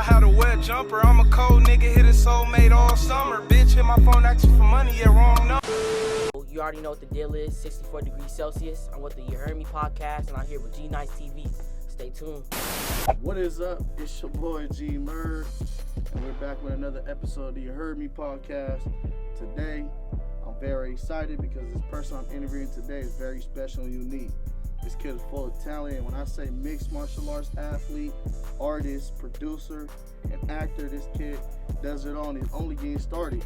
had a wet jumper. I'm a cold nigga, hit his soulmate all summer. Bitch hit my phone asking for money, yeah, wrong number. You already know what the deal is, 64 degrees Celsius. I'm with the You Heard Me podcast, and I'm here with G-Nice TV. Stay tuned. What is up? It's your boy G Murr, and we're back with another episode of the You Heard Me podcast. Today, I'm very excited because this person I'm interviewing today is very special and unique. This kid is full of talent, and when I say mixed martial arts athlete, artist, producer, and actor, this kid does it all, and he's only getting started.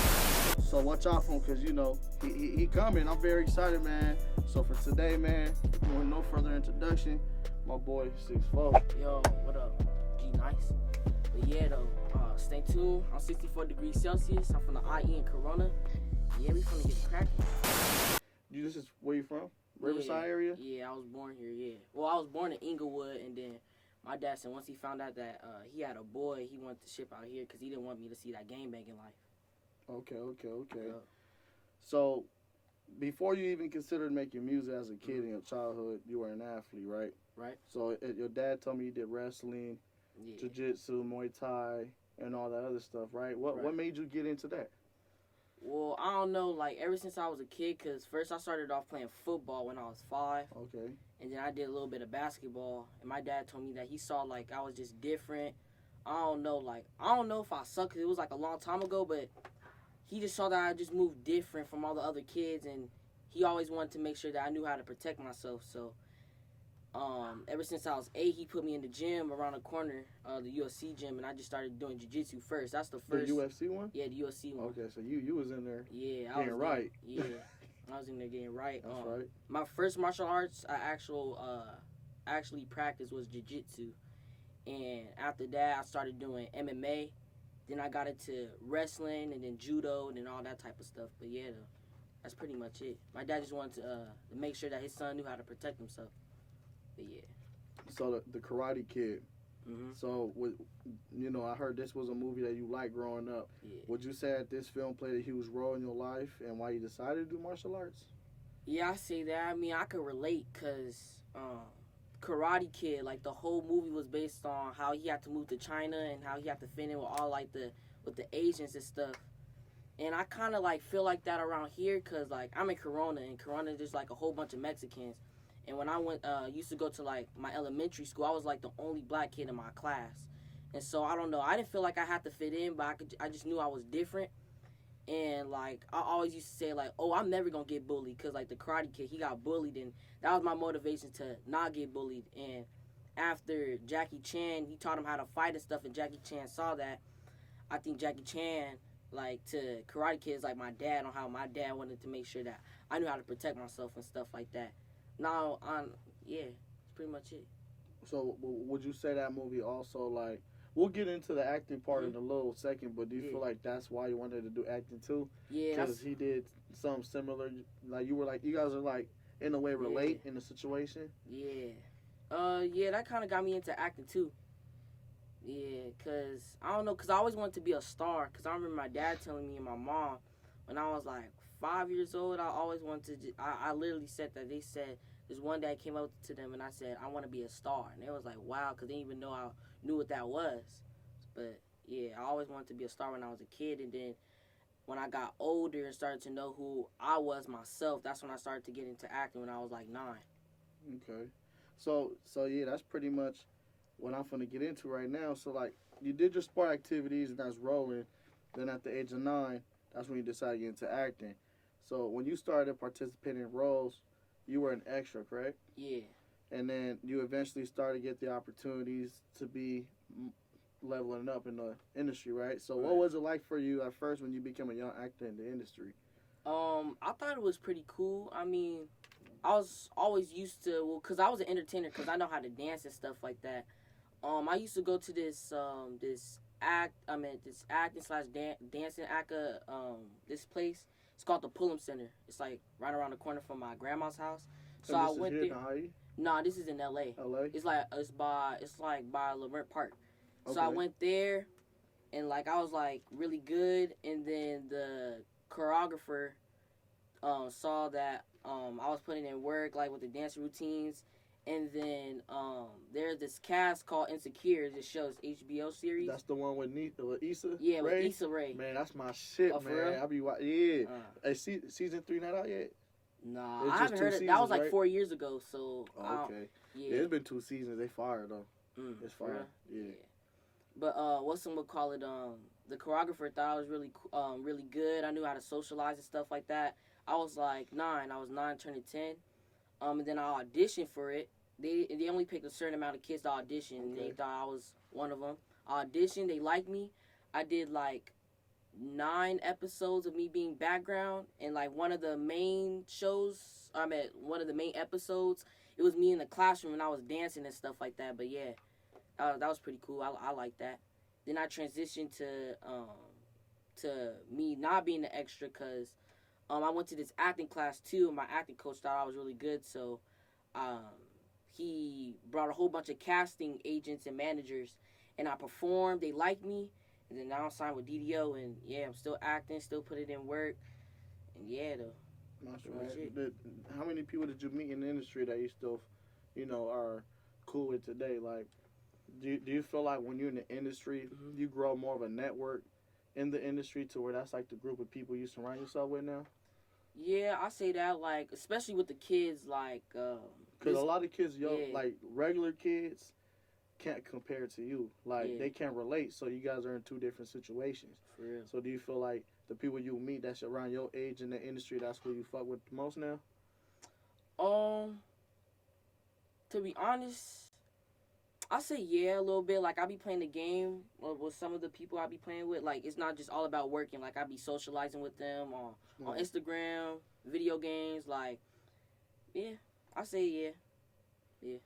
So watch out for him, because, you know, he coming. I'm very excited, man. So for today, man, with no further introduction, my boy 6'4". Yo, what up? G-Nice. But yeah, though, stay tuned. I'm 64 degrees Celsius. I'm from the IE in Corona. Yeah, we finna get cracking. This is where you from? Riverside area? Yeah, I was born here, yeah. Well, I was born in Inglewood, and then my dad said once he found out that he had a boy, he wanted to ship out here because he didn't want me to see that gangbanging life. Okay. Yeah. So, before you even considered making music as a kid in your childhood, you were an athlete, right? Right. So, your dad told me you did wrestling, jiu-jitsu, Muay Thai, and all that other stuff, right? What made you get into that? Well, I don't know, like, ever since I was a kid, because first I started off playing football when I was 5. Okay. And then I did a little bit of basketball. And my dad told me that he saw, like, I was just different. I don't know if I suck, because it was, like, a long time ago, but he just saw that I just moved different from all the other kids. And he always wanted to make sure that I knew how to protect myself. So, ever since I was 8, he put me in the gym around the corner, the UFC gym, and I just started doing jiu-jitsu first. That's the first. The UFC one? Yeah, the UFC one. Okay, so you was in there. Yeah, getting right. Yeah, I was in there getting right. That's right. My first martial arts I actually practiced was jiu-jitsu, and after that I started doing MMA. Then I got into wrestling and then judo and then all that type of stuff. But yeah, that's pretty much it. My dad just wanted to make sure that his son knew how to protect himself. But yeah. So the Karate Kid. Mm-hmm. So, I heard this was a movie that you liked growing up. Yeah. Would you say that this film played a huge role in your life and why you decided to do martial arts? Yeah, I say that. I mean, I could relate because Karate Kid, like, the whole movie was based on how he had to move to China and how he had to fit in with all, like, with the Asians and stuff. And I kind of, like, feel like that around here because, like, I'm in Corona, and Corona there's, like, a whole bunch of Mexicans. And when I used to go to, like, my elementary school, I was, like, the only black kid in my class. And so, I don't know. I didn't feel like I had to fit in, but I just knew I was different. And, like, I always used to say, like, oh, I'm never going to get bullied because, like, the Karate Kid, he got bullied. And that was my motivation to not get bullied. And after Jackie Chan, he taught him how to fight and stuff, and Jackie Chan saw that. I think Jackie Chan, like, to Karate Kid is like my dad on how my dad wanted to make sure that I knew how to protect myself and stuff like that. Now, yeah, that's pretty much it. So, would you say that movie also, like, we'll get into the acting part in a little second, but do you feel like that's why you wanted to do acting too? Yeah, because he did something similar. Like, you guys are, like, in a way relate in the situation? Yeah. Yeah, that kind of got me into acting too. Yeah, because, I don't know, because I always wanted to be a star, because I remember my dad telling me and my mom when I was, like, 5 years old, I always wanted to, I literally said that. They said, there's one day I came up to them and I said, I want to be a star. And they was like, wow, because they didn't even know I knew what that was. But, yeah, I always wanted to be a star when I was a kid. And then when I got older and started to know who I was myself, that's when I started to get into acting when I was like 9. Okay. So yeah, that's pretty much what I'm going to get into right now. So, like, you did your sport activities and that's rolling. Then at the age of 9, that's when you decided to get into acting. So when you started participating in roles, you were an extra, correct? Yeah. And then you eventually started to get the opportunities to be leveling up in the industry, right? So what was it like for you at first when you became a young actor in the industry? I thought it was pretty cool. I mean, I was always used to, well, because I was an entertainer, because I know how to dance and stuff like that. I used to go to this acting/dancing this place. It's called the Pullum Center. It's like right around the corner from my grandma's house. So I went there. Nah, this is in LA. It's by Laurent Park. Okay. So I went there, and like I was like really good, and then the choreographer saw that I was putting in work like with the dance routines, And then there's this cast called Insecure. This show's HBO series. That's the one with Issa. Yeah, Rae? with Issa Rae. Man, that's my shit, Oh, for man. real? I be watching. Yeah. Hey, season 3 not out yet? Nah, It's I just haven't 2 heard it. That seasons, was like right? 4 years ago. So Oh, okay. yeah. Yeah, it's been 2 seasons. They fired though. It's For fire. real? Yeah. But what's some would call it? The choreographer thought I was really good. I knew how to socialize and stuff like that. I was like 9. I was 9 turning 10. And then I auditioned for it. They only picked a certain amount of kids to audition. Okay. They thought I was one of them. I auditioned. They liked me. I did like 9 episodes of me being background, and like one of the main shows. One of the main episodes. It was me in the classroom and I was dancing and stuff like that. But yeah, that was pretty cool. I like that. Then I transitioned to me not being the extra because I went to this acting class too, and my acting coach thought I was really good, so he brought a whole bunch of casting agents and managers, and I performed. They liked me, and then now I'm signed with DDO, and yeah, I'm still acting, still put it in work, and yeah, though. That's pretty much right. How many people did you meet in the industry that you still, are cool with today? Like, do you feel like when you're in the industry, you grow more of a network in the industry to where that's like the group of people you surround yourself with now? Yeah, I say that, like, especially with the kids, like, because a lot of kids, yeah. like regular kids, can't compare to you. Like they can't relate. So you guys are in 2 different situations. For real. So do you feel like the people you meet that's around your age in the industry, that's who you fuck with the most now? To be honest, I say yeah a little bit. Like I be playing the game with some of the people I be playing with. Like it's not just all about working. Like I be socializing with them on Instagram, video games. Like yeah, I say yeah.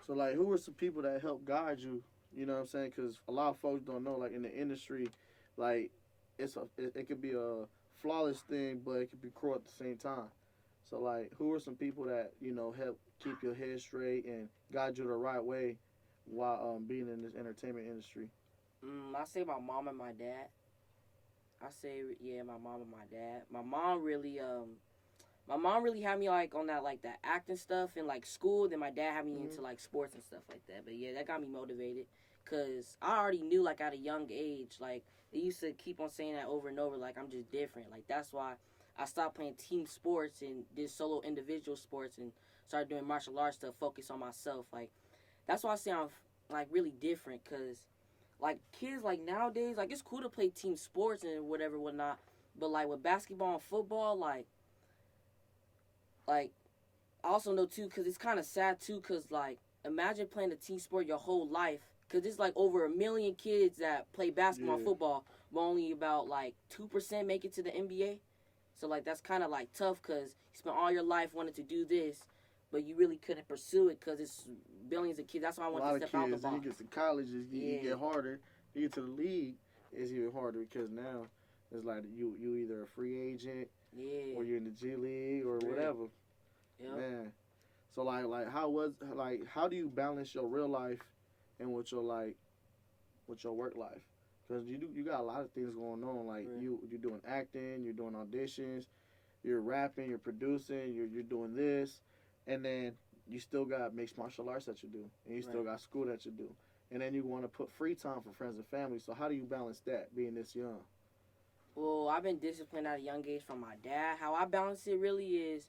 So like, who were some people that helped guide you? You know what I'm saying? Because a lot of folks don't know. Like in the industry, like it could be a flawless thing, but it could be cruel at the same time. So like, who were some people that help keep your head straight and guide you the right way while being in this entertainment industry? I say my mom and my dad. I say yeah, my mom and my dad. My mom really had me like on that acting stuff in like school. Then my dad had me into like sports and stuff like that. But yeah, that got me motivated because I already knew like at a young age, like they used to keep on saying that over and over, like I'm just different. Like that's why I stopped playing team sports and did solo individual sports and started doing martial arts to focus on myself. Like that's why I say I'm like really different because like kids like nowadays, like it's cool to play team sports and whatnot, but like with basketball and football, like I also know too, because it's kind of sad too, because like imagine playing a team sport your whole life, because there's like over 1 million kids that play basketball and football, but only about like 2% make it to the NBA. So like that's kind of like tough because you spent all your life wanting to do this, but you really couldn't pursue it because it's billions of kids. That's why I want to step out the box. When you get to college, you get harder. You get to the league, it's even harder because now it's like you either a free agent, or you're in the G League or whatever. Yep. Man, so how do you balance your real life and with your work life? Because you got a lot of things going on. Like you're doing acting, you're doing auditions, you're rapping, you're producing, you're doing this, and then you still got mixed martial arts that you do, and you still got school that you do, and then you want to put free time for friends and family. So how do you balance that being this young? Well, I've been disciplined at a young age from my dad. How I balance it really is,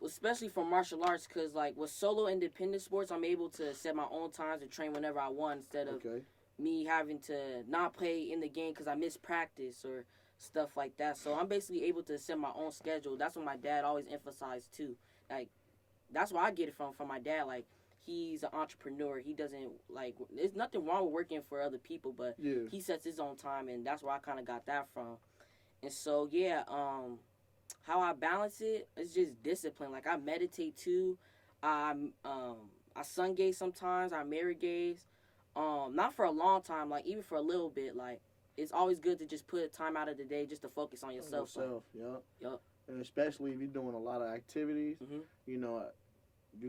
especially for martial arts, because like with solo independent sports, I'm able to set my own times and train whenever I want instead of me having to not play in the game because I missed practice or stuff like that. So I'm basically able to set my own schedule. That's what my dad always emphasized too. Like that's where I get it from my dad. Like he's an entrepreneur. He doesn't like. There's nothing wrong with working for other people, but he sets his own time, and that's where I kind of got that from. And so yeah, how I balance it is just discipline. Like I meditate too. I sun gaze sometimes. I mirror gaze. Not for a long time. Like even for a little bit. Like it's always good to just put time out of the day just to focus on yourself. Yep. And especially if you're doing a lot of activities, you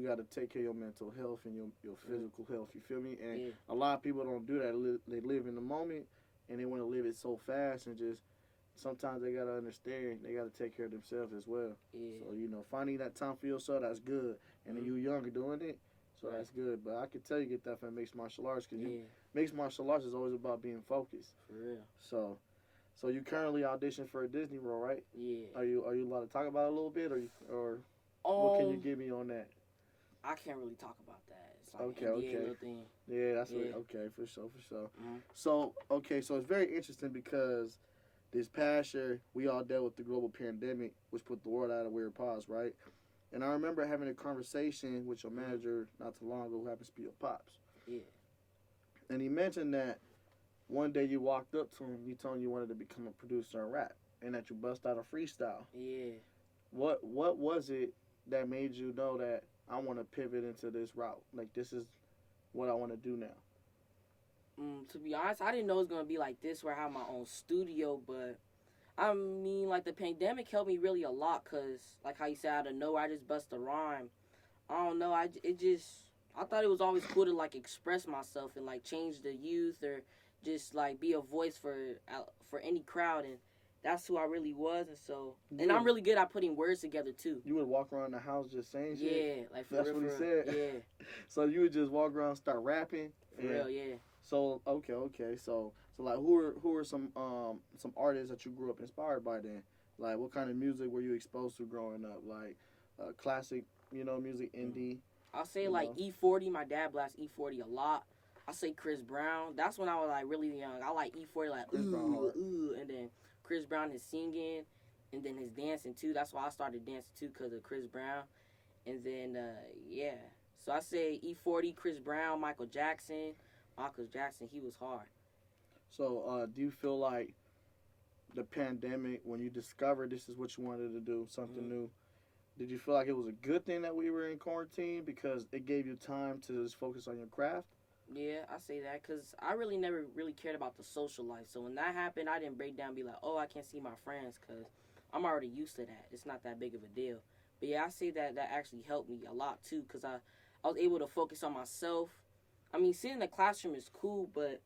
got to take care of your mental health and your physical health. You feel me? And a lot of people don't do that. They live in the moment and they want to live it so fast and just sometimes they gotta understand they gotta take care of themselves as well. Yeah. So finding that time for yourself, that's good. And then you younger doing it, so Right. that's good. But I can tell you get that from mixed martial arts because Yeah. mixed martial arts is always about being focused. For real. So you currently audition for a Disney role, right? Yeah. Are you allowed to talk about it a little bit, or what can you give me on that? I can't really talk about that. It's like Okay, an NDA okay. little thing. Yeah, that's Yeah. what. Okay, for sure. Mhm. So so it's very interesting because this past year we all dealt with the global pandemic, which put the world out of weird pause, right? And I remember having a conversation with your manager not too long ago, who happens to be your pops. Yeah. And he mentioned that one day you walked up to him, you told him you wanted to become a producer and rap, and that you bust out a freestyle. Yeah. What was it that made you know that I want to pivot into this route? Like, this is what I want to do now. To be honest, I didn't know it was gonna be like this where I have my own studio, but I mean, like the pandemic helped me really a lot, cause like how you said out of nowhere, I just bust a rhyme. I don't know, I thought it was always cool to like express myself and like change the youth or just like be a voice for any crowd, and that's who I really was, and I'm really good at putting words together too. You would walk around the house just saying shit? Yeah, like for That's real, what he for said? real. Yeah. So you would just walk around, start rapping? For real, yeah. So okay. So like who are some artists that you grew up inspired by then? Like what kind of music were you exposed to growing up? Like classic, music, indie. I'll say like E40. My dad blasts E40 a lot. I say Chris Brown. That's when I was like really young. I like E40 like Chris Brown hard. and then Chris Brown is singing, and then his dancing too. That's why I started dancing too, because of Chris Brown. And then yeah. So I say E40, Chris Brown, Michael Jackson. Michael Jackson, he was hard. So do you feel like the pandemic, when you discovered this is what you wanted to do, something new, did you feel like it was a good thing that we were in quarantine because it gave you time to just focus on your craft? Yeah, I say that because I really never really cared about the social life. So when that happened, I didn't break down and be like, oh, I can't see my friends because I'm already used to that. It's not that big of a deal. But yeah, I say that actually helped me a lot too, because I was able to focus on myself. I mean, sitting in the classroom is cool, but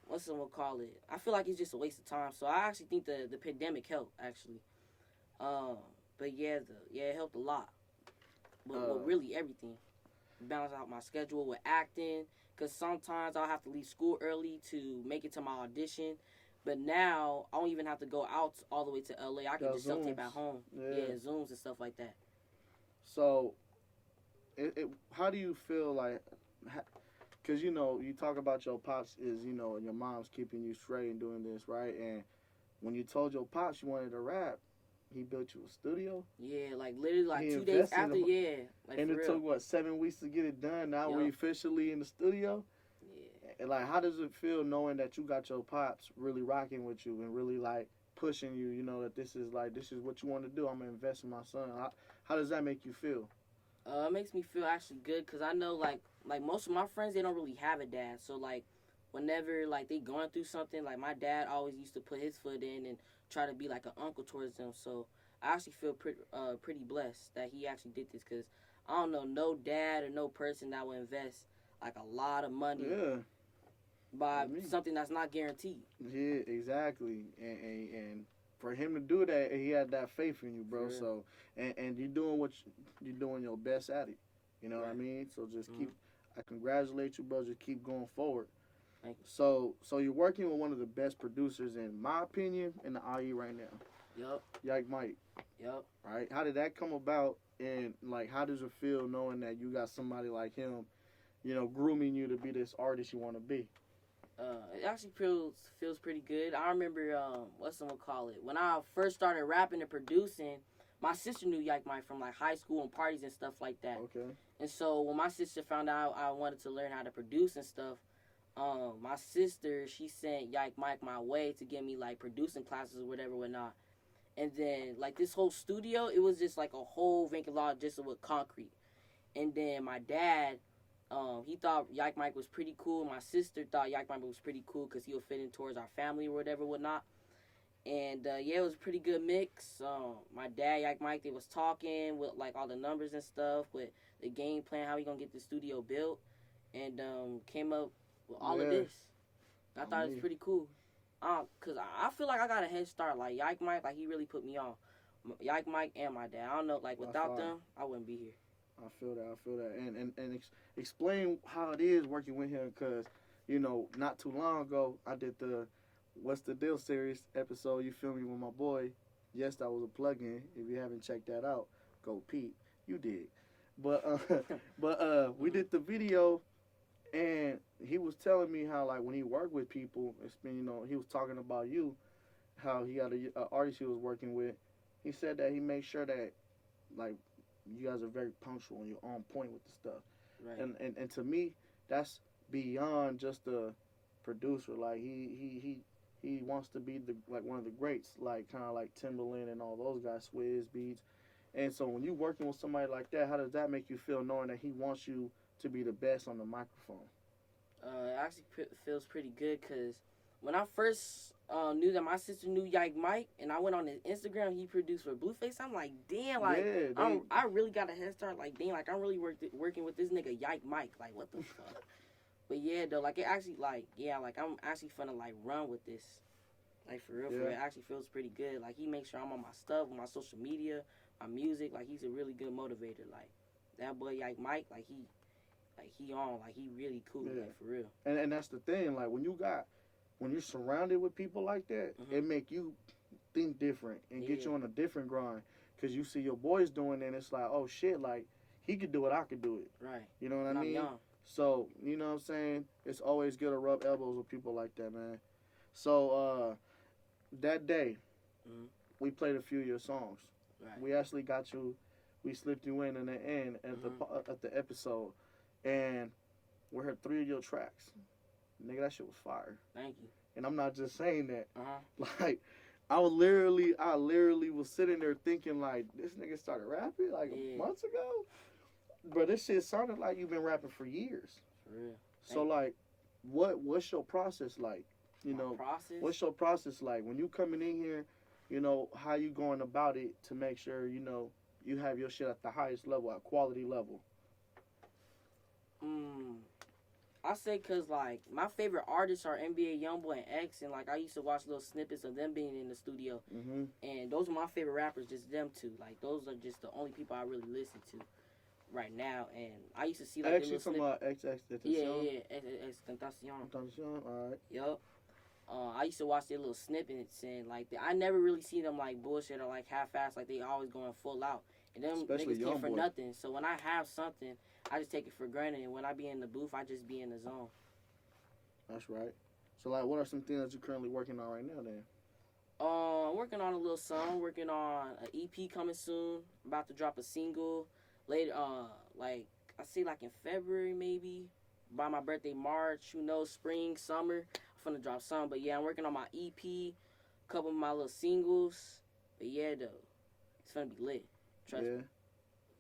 what's someone call it? I feel like it's just a waste of time. So I actually think the pandemic helped actually. But yeah, it helped a lot. But really everything. Balance out my schedule with acting, because sometimes I'll have to leave school early to make it to my audition. But now I don't even have to go out all the way to LA. I can just self-tape at home. Yeah, Zooms and stuff like that. So, how do you feel like? Because you talk about your pops and your mom's keeping you straight and doing this, right? And when you told your pops you wanted to rap, he built you a studio? Yeah, like literally like 2 days after, yeah. Like, and it took, 7 weeks to get it done? Now we're officially in the studio? Yeah. And like, how does it feel knowing that you got your pops really rocking with you and really like pushing you, that this is what you want to do, I'm going to invest in my son? How does that make you feel? It makes me feel actually good, because I know like most of my friends, they don't really have a dad. So like whenever like they going through something, like my dad always used to put his foot in and try to be like an uncle towards them. So I actually feel pretty blessed that he actually did this, because I don't know no dad or no person that would invest like a lot of money by something that's not guaranteed. Yeah, exactly. And for him to do that, he had that faith in you, bro. Yeah. So and you're doing you're doing your best at it. You know what I mean? So just keep. I congratulate you, bro. Just keep going forward. Thank you. So you're working with one of the best producers, in my opinion, in the IE right now. Yup. YikeMike. Yup. Right? How did that come about? And like, how does it feel knowing that you got somebody like him, grooming you to be this artist you want to be? It actually feels pretty good. I remember when I first started rapping and producing, my sister knew YikeMike from like high school and parties and stuff like that. Okay. And so when my sister found out I wanted to learn how to produce and stuff, my sister, she sent YikeMike my way to get me like producing classes or whatnot. And then like this whole studio, it was just like a whole vacant lot just with concrete. And then my dad, he thought YikeMike was pretty cool. My sister thought YikeMike was pretty cool because he would fit in towards our family or whatnot. And it was a pretty good mix. My dad, YikeMike, they was talking with like all the numbers and stuff, with the game plan, how we gonna get the studio built, and came up with all of this. I thought it was pretty cool. Cause I feel like I got a head start. Like YikeMike, like he really put me on. YikeMike and my dad. I don't know, like without them, I wouldn't be here. I feel that. And explain how it is working with him, because, you know, not too long ago, I did the What's the Deal series episode, you feel me, with my boy. Yes, that was a plug-in. If you haven't checked that out, go peep. You did. But we did the video, and he was telling me how, like, when he worked with people, it's been, you know, he was talking about you, how he got a artist he was working with. He said that he makes sure that, like, you guys are very punctual and you're on point with the stuff. Right. And to me, that's beyond just a producer. Like, he wants to be one of the greats, like kind of like Timberland and all those guys, Swizz Beats. And so when you're working with somebody like that, how does that make you feel, knowing that he wants you to be the best on the microphone? It actually feels pretty good, because when I first knew that my sister knew YikeMike, and I went on his Instagram, he produced for Blueface. I'm like, damn, like, yeah, I really got a head start. Like, damn, like, I'm really working with this nigga YikeMike. Like, what the fuck? But yeah, though, like, it actually, like, yeah, like, I'm actually finna, like, run with this. Like, for real, it actually feels pretty good. Like, he makes sure I'm on my stuff, on my social media, my music. Like, he's a really good motivator. Like, that boy YikeMike, like, he on, like, he really cool, like, for real. And that's the thing, like, when you're surrounded with people like that, it make you think different and get you on a different grind. Because you see your boys doing it, and it's like, oh, shit, like, he could do it, I could do it. Right. You know what I mean? I'm young. So, you know what I'm saying? It's always good to rub elbows with people like that, man. So, that day, we played a few of your songs. Right. We actually we slipped you in the end at the episode. And we heard 3 of your tracks. Nigga, that shit was fire. Thank you. And I'm not just saying that. Like, I literally was sitting there thinking, like, this nigga started rapping like months ago. But this shit sounded like you've been rapping for years. For real. So, like, what's your process like? You know, what's your process like when you coming in here? You know, how you going about it to make sure, you know, you have your shit at the highest level, at quality level? I say because, like, my favorite artists are NBA Youngboy and X, and, like, I used to watch little snippets of them being in the studio, and those are my favorite rappers, just them two. Like, those are just the only people I really listen to right now, and I used to see, like, Actually, talking about XX Tentacion? X Tentacion. All right. Yup. I used to watch their little snippets, and, like, I never really see them, like, bullshit or, like, half-assed, like, they always going full out. And them Especially niggas came for Youngboy. nothing. So when I have something, I just take it for granted. And when I be in the booth, I just be in the zone. That's right. So, like, what are some things that you're currently working on right now, then? I'm working on a little song. Working on an EP coming soon. About to drop a single later. Like, I see, like, in February, maybe. By my birthday, March. Who knows? Spring, summer. I'm finna drop some. But, yeah, I'm working on my EP. A couple of my little singles. But, yeah, though. It's finna be lit. Trust me.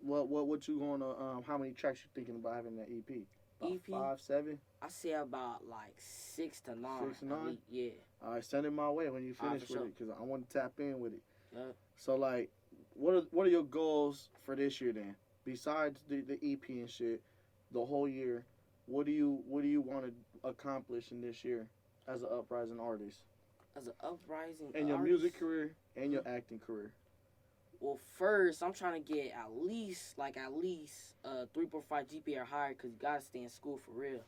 What you going to, how many tracks you thinking about having that EP? About EP? 5, 7? I say about like 6 to 9. 6 to 9? Yeah. All right, send it my way when you finish with it, because I want to tap in with it. Yeah. So, like, what are your goals for this year, then? Besides the EP and shit, the whole year, what do you want to accomplish in this year as an uprising artist? As an uprising in your artist? music career and your acting career? Well, first, I'm trying to get at least 3.5 GPA or higher, because you got to stay in school for real.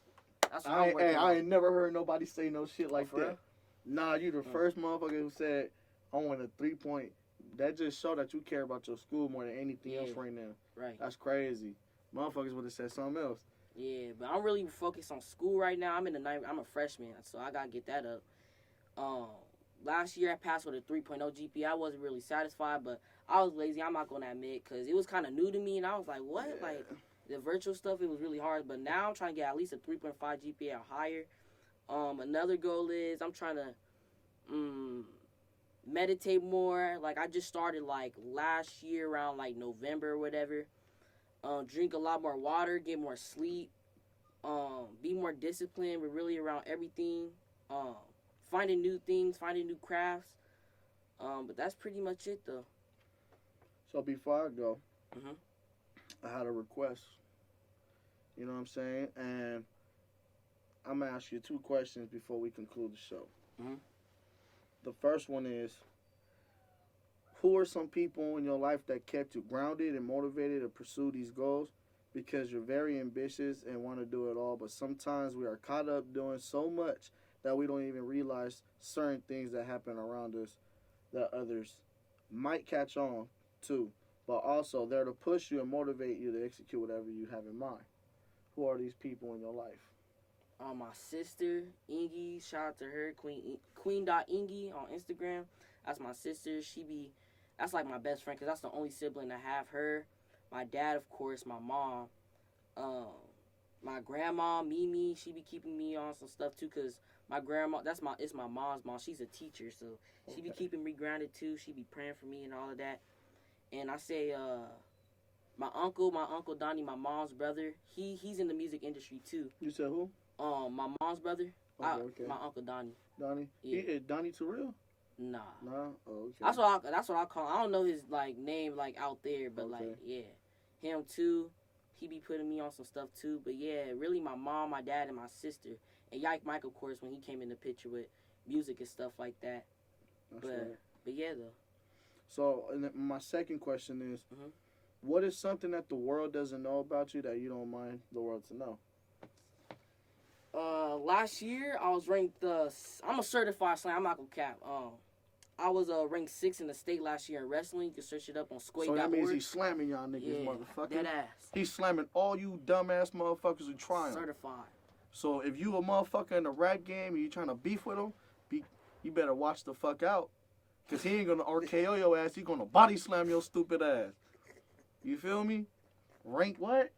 That's what I'm working on. I ain't never heard nobody say no shit like for that. real? Nah, you the first motherfucker who said, I want a 3-point. That just show that you care about your school more than anything else right now. Right. That's crazy. Motherfuckers would have said something else. Yeah, but I'm really focused on school right now. I'm a freshman, so I got to get that up. Last year I passed with a 3.0 GPA. I wasn't really satisfied, but I was lazy. I'm not going to admit, because it was kind of new to me, and I was like, what? Yeah. Like, the virtual stuff, it was really hard. But now I'm trying to get at least a 3.5 GPA or higher. Another goal is I'm trying to meditate more. Like, I just started, like, last year around, like, November or whatever. Drink a lot more water, get more sleep, be more disciplined, but really around everything. Finding new things, finding new crafts. But that's pretty much it, though. So before I go, I had a request. You know what I'm saying? And I'm going to ask you 2 questions before we conclude the show. The first one is, who are some people in your life that kept you grounded and motivated to pursue these goals? Because you're very ambitious and want to do it all, but sometimes we are caught up doing so much that we don't even realize certain things that happen around us that others might catch on to, but also they're to push you and motivate you to execute whatever you have in mind. Who are these people in your life? My sister, Ingy, shout out to her, Queen.Ingy on Instagram. That's my sister. That's like my best friend, because that's the only sibling to have her. My dad, of course, my mom. My grandma, Mimi, she be keeping me on some stuff too, because my grandma, it's my mom's mom. She's a teacher, so she be keeping me grounded too. She be praying for me and all of that. And I say, my uncle Donnie, my mom's brother, he's in the music industry too. You said who? My mom's brother. Okay. My uncle Donnie. Donnie? Yeah. Is Donnie Terrell? Nah. No? Oh, okay. That's what I call him. I don't know his like name like out there, but Okay. like yeah. Him too. He be putting me on some stuff too. But yeah, really my mom, my dad, and my sister. And YikeMike, of course, when he came in the picture with music and stuff like that. That's but right. but yeah though. So, and then my second question is, Mhm. what is something that the world doesn't know about you that you don't mind the world to know? Last year I was ranked. I'm a certified slam. I'm not gonna cap. I was ranked 6th in the state last year in wrestling. You can search it up on Squay.org. So that means he's slamming y'all niggas, yeah, motherfucker. dead ass. He's slamming all you dumbass motherfuckers who trying. Certified. So if you a motherfucker in the rap game and you trying to beef with him, you better watch the fuck out. Because he ain't going to RKO your ass. He going to body slam your stupid ass. You feel me? Rank what?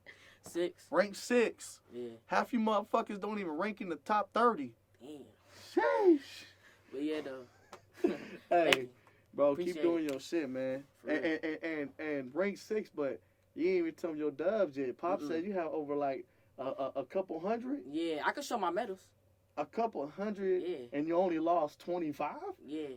6. Rank 6. Yeah. Half you motherfuckers don't even rank in the top 30. Damn. Sheesh. But yeah though. Hey, Thank you. bro, Appreciate keep doing your shit, man. For real. And rank 6, but you ain't even tell me your dubs yet. Pop Mm-mm. said you have over like a couple hundred. Yeah, I can show my medals. A couple hundred, Yeah. and you only lost 25? Yeah.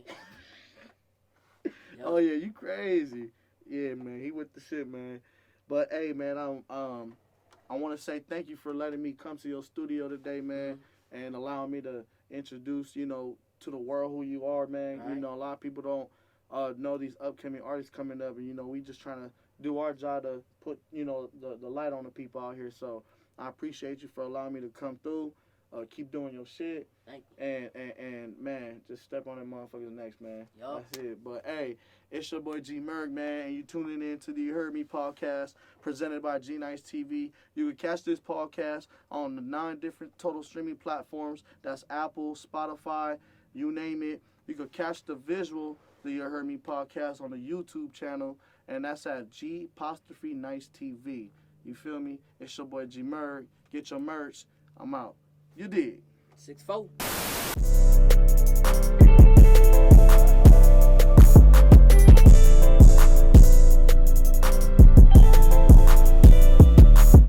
Oh yeah, you crazy. Yeah, man, he with the shit, man. But hey, man, I want to say thank you for letting me come to your studio today, man, and allowing me to introduce, to the world who you are, man. Right. A lot of people don't know these upcoming artists coming up, and we just trying to do our job to put, the light on the people out here. So I appreciate you for allowing me to come through. Keep doing your shit. Thank you. And man, just step on that motherfucker's necks, man. Yup. That's it. But hey, it's your boy YikeMike, man, and you tuning in to the You Heard Me podcast presented by G Nice TV. You can catch this podcast on the 9 different total streaming platforms. That's Apple, Spotify, you name it. You can catch the visual, the You Heard Me podcast on the YouTube channel, and that's at G''Nice TV. You feel me? It's your boy YikeMike. Get your merch. I'm out. You did. 6'4".